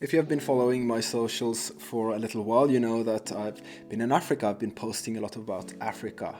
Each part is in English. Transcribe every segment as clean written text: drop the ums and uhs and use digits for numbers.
If you have been following my socials for a little while, you know that I've been in Africa. I've been posting a lot about Africa.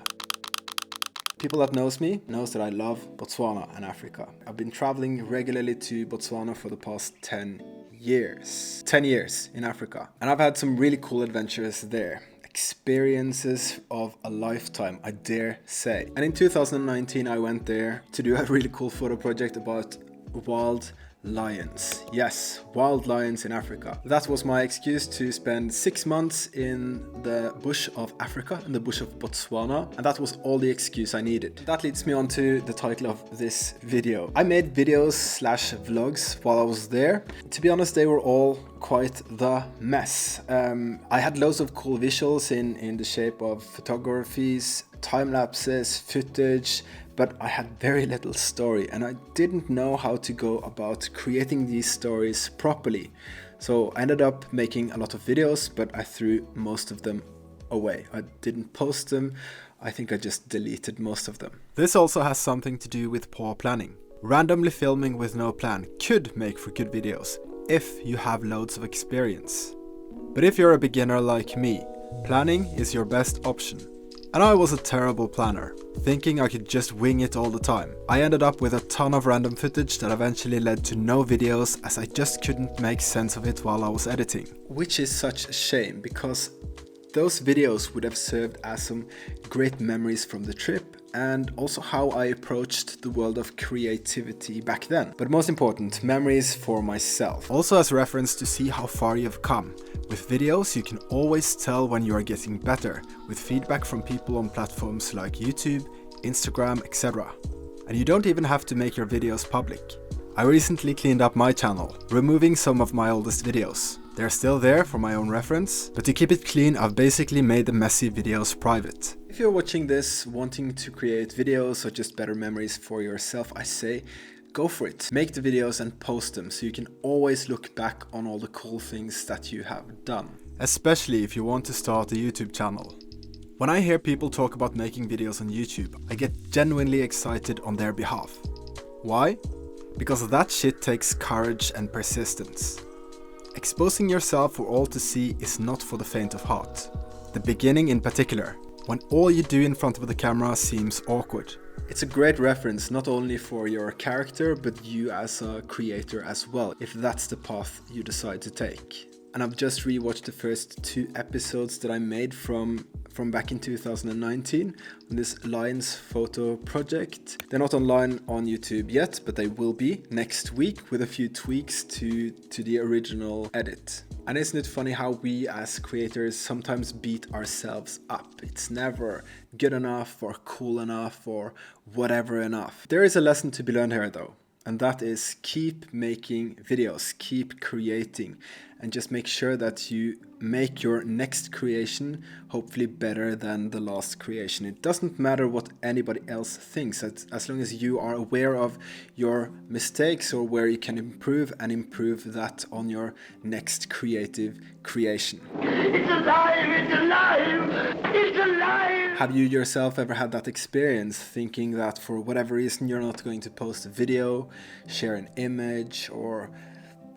People that knows me knows that I love Botswana and Africa. I've been traveling regularly to Botswana for the past 10 years. 10 years in Africa. And I've had some really cool adventures there. Experiences of a lifetime, I dare say. And in 2019, I went there to do a really cool photo project about wild lions. Yes, wild lions in Africa. That was my excuse to spend 6 months in the bush of Africa, in the bush of Botswana, and that was all the excuse I needed. That leads me on to the title of this video. I made videos / vlogs while I was there. To be honest, they were all quite the mess. I had loads of cool visuals in the shape of photographies, time lapses, footage, but I had very little story and I didn't know how to go about creating these stories properly. So I ended up making a lot of videos, but I threw most of them away. I didn't post them. I think I just deleted most of them. This also has something to do with poor planning. Randomly filming with no plan could make for good videos if you have loads of experience. But if you're a beginner like me, planning is your best option. And I was a terrible planner, thinking I could just wing it all the time. I ended up with a ton of random footage that eventually led to no videos as I just couldn't make sense of it while I was editing. Which is such a shame because those videos would have served as some great memories from the trip and also how I approached the world of creativity back then. But most important, memories for myself. Also as reference to see how far you've come. With videos, you can always tell when you are getting better, with feedback from people on platforms like YouTube, Instagram, etc. And you don't even have to make your videos public. I recently cleaned up my channel, removing some of my oldest videos. They're still there for my own reference, but to keep it clean, I've basically made the messy videos private. If you're watching this, wanting to create videos or just better memories for yourself, I say, go for it. Make the videos and post them so you can always look back on all the cool things that you have done. Especially if you want to start a YouTube channel. When I hear people talk about making videos on YouTube, I get genuinely excited on their behalf. Why? Because that shit takes courage and persistence. Exposing yourself for all to see is not for the faint of heart. The beginning in particular, when all you do in front of the camera seems awkward. It's a great reference not only for your character, but you as a creator as well, if that's the path you decide to take. And I've just rewatched the first 2 episodes that I made from back in 2019 on this Lions photo project. They're not online on YouTube yet, but they will be next week with a few tweaks to the original edit. And isn't it funny how we as creators sometimes beat ourselves up? It's never good enough or cool enough or whatever enough. There is a lesson to be learned here though. And that is keep making videos, keep creating, and just make sure that you make your next creation hopefully better than the last creation. It doesn't matter what anybody else thinks, as long as you are aware of your mistakes or where you can improve and improve that on your next creative creation. It's alive! It's alive! It's alive! Have you yourself ever had that experience thinking that for whatever reason you're not going to post a video, share an image, or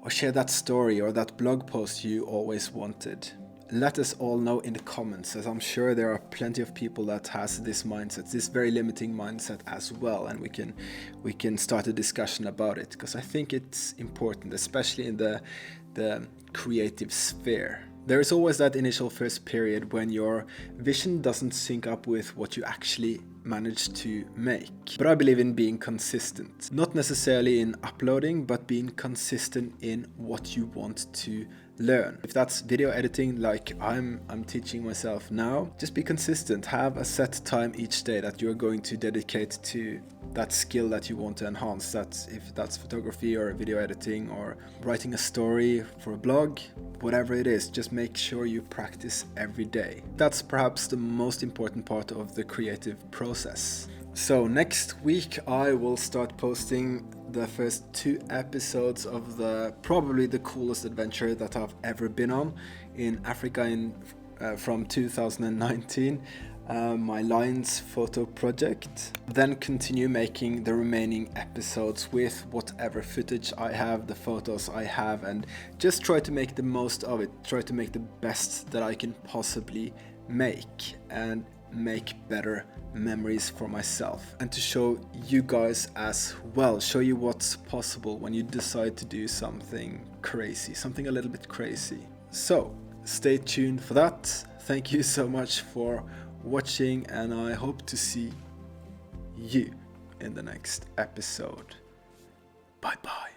share that story or that blog post you always wanted? Let us all know in the comments, as I'm sure there are plenty of people that has this mindset, this very limiting mindset as well, and we can start a discussion about it, because I think it's important, especially in the creative sphere. There is always that initial first period when your vision doesn't sync up with what you actually managed to make. But I believe in being consistent. Not necessarily in uploading, but being consistent in what you want to learn. If that's video editing like I'm teaching myself now, just be consistent. Have a set time each day that you're going to dedicate to that skill that you want to enhance. If that's photography or video editing or writing a story for a blog, whatever it is, just make sure you practice every day. That's perhaps the most important part of the creative process. So next week I will start posting the first 2 episodes of probably the coolest adventure that I've ever been on in Africa from 2019. my lines photo project, then continue making the remaining episodes with whatever footage I have, the photos I have, and just try to make the most of it, try to make the best that I can possibly make and make better memories for myself, and to show you guys as well, show you what's possible when you decide to do something crazy, something a little bit crazy. So stay tuned for that. Thank you so much for watching, and I hope to see you in the next episode. Bye bye.